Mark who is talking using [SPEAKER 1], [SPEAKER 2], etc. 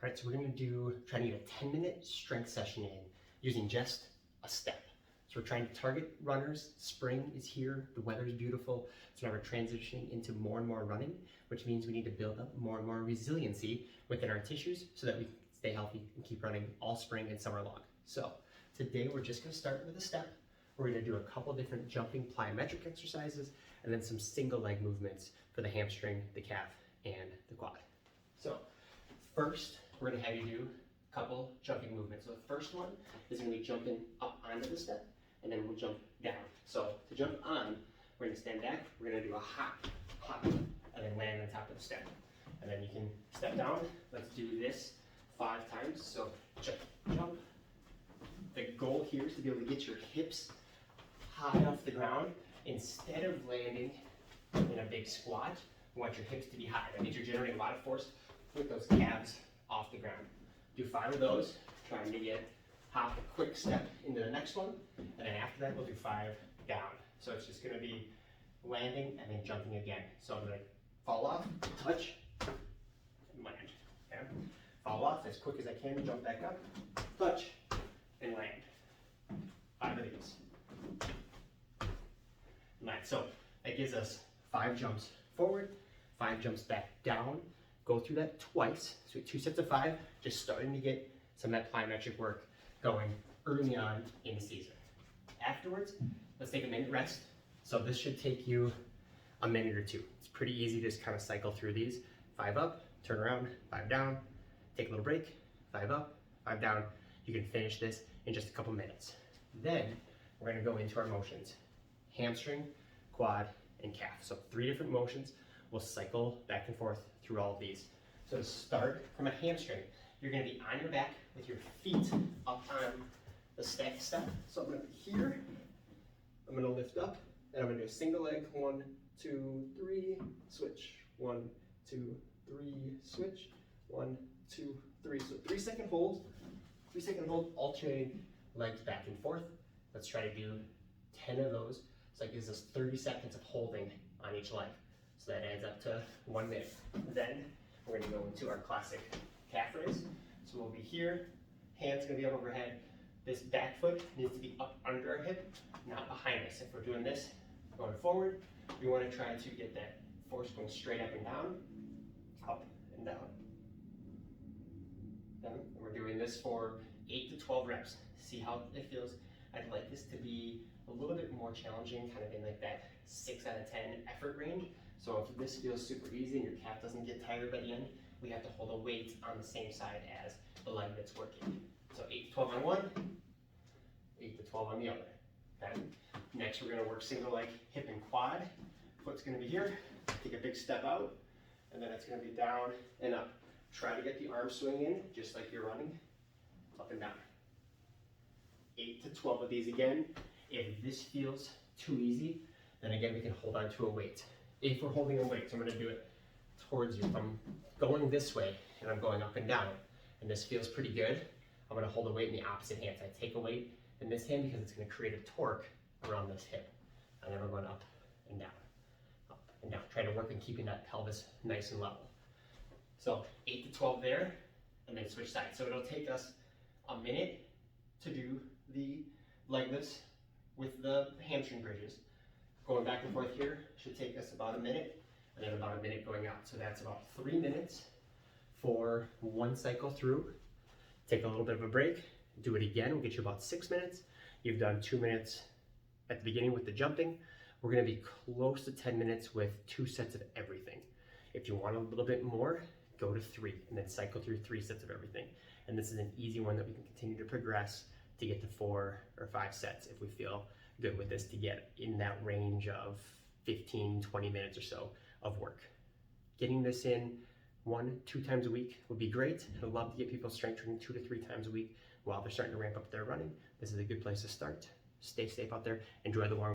[SPEAKER 1] All right, so we're gonna try to get a 10-minute strength session in using just a step. So we're trying to target runners. Spring is here, the weather is beautiful, so now we're transitioning into more and more running, which means we need to build up more and more resiliency within our tissues so that we can stay healthy and keep running all spring and summer long. So today we're just gonna start with a step. We're gonna do a couple different jumping plyometric exercises and then some single leg movements for the hamstring, the calf, and the quad. So first, we're gonna have you do a couple jumping movements. So the first one is gonna be jumping up onto the step, and then we'll jump down. So to jump on, we're gonna stand back, we're gonna do a hop, and then land on top of the step. And then you can step down. Let's do this 5 times. So jump, jump. The goal here is to be able to get your hips high off the ground. Instead of landing in a big squat, we want your hips to be high. That means you're generating a lot of force with those calves off the ground. Do 5 of those, trying to hop a quick step into the next one, and then after that we'll do 5 down. So it's just gonna be landing and then jumping again. So I'm gonna fall off, touch, and land. Okay? Fall off as quick as I can, jump back up, touch, and land. 5 of these. Land. So that gives us 5 jumps forward, 5 jumps back down. Go through that twice, so 2 sets of 5, just starting to get some of that plyometric work going early on in the season. Afterwards, let's take a minute rest. So this should take you a minute or 2. It's pretty easy to just kind of cycle through these. 5 up, turn around, 5 down, take a little break, 5 up, 5 down. You can finish this in just a couple minutes. Then we're gonna go into our motions. Hamstring, quad, and calf. So 3 different motions. We'll cycle back and forth through all of these. So to start from a hamstring, you're gonna be on your back with your feet up on the stack step. So I'm gonna be here, I'm gonna lift up, and I'm gonna do a single leg, 1, 2, 3, switch, 1, 2, 3, switch, 1, 2, 3. So 3-second hold, 3-second hold, alternating legs back and forth. Let's try to do 10 of those. So that gives us 30 seconds of holding on each leg. So that adds up to 1 minute. Then we're gonna go into our classic calf raise. So we'll be here, hands gonna be up overhead. This back foot needs to be up under our hip, not behind us. If we're doing this, going forward, we wanna try to get that force going straight up and down, up and down. Then we're doing this for 8 to 12 reps. See how it feels. I'd like this to be a little bit more challenging, kind of in like that 6 out of 10 effort range. So if this feels super easy and your calf doesn't get tired by the end, we have to hold a weight on the same side as the leg that's working. So 8 to 12 on one, 8 to 12 on the other. Okay. Next we're gonna work single leg hip and quad. Foot's gonna be here, take a big step out, and then it's gonna be down and up. Try to get the arm swing in, just like you're running, up and down. 8 to 12 of these again. If this feels too easy, then again we can hold on to a weight. If we're holding a weight, so I'm gonna do it towards you. If I'm going this way and I'm going up and down, and this feels pretty good, I'm gonna hold a weight in the opposite hand. So I take a weight in this hand because it's gonna create a torque around this hip. And then we're going up and down, up and down. Try to work on keeping that pelvis nice and level. So 8 to 12 there, and then switch sides. So it'll take us a minute to do the leg lifts with the hamstring bridges. Going back and forth here should take us about a minute, and then about a minute going out. So that's about 3 minutes for 1 cycle through. Take a little bit of a break, do it again, we'll get you about 6 minutes. You've done 2 minutes at the beginning with the jumping. We're gonna be close to 10 minutes with 2 sets of everything. If you want a little bit more, go to 3, and then cycle through 3 sets of everything. And this is an easy one that we can continue to progress to get to 4 or 5 sets if we feel good with this, to get in that range of 15, 20 minutes or so of work. Getting this in 1, 2 times a week would be great. I'd love to get people strength training 2 to 3 times a week while they're starting to ramp up their running. This is a good place to start. Stay safe out there. Enjoy the long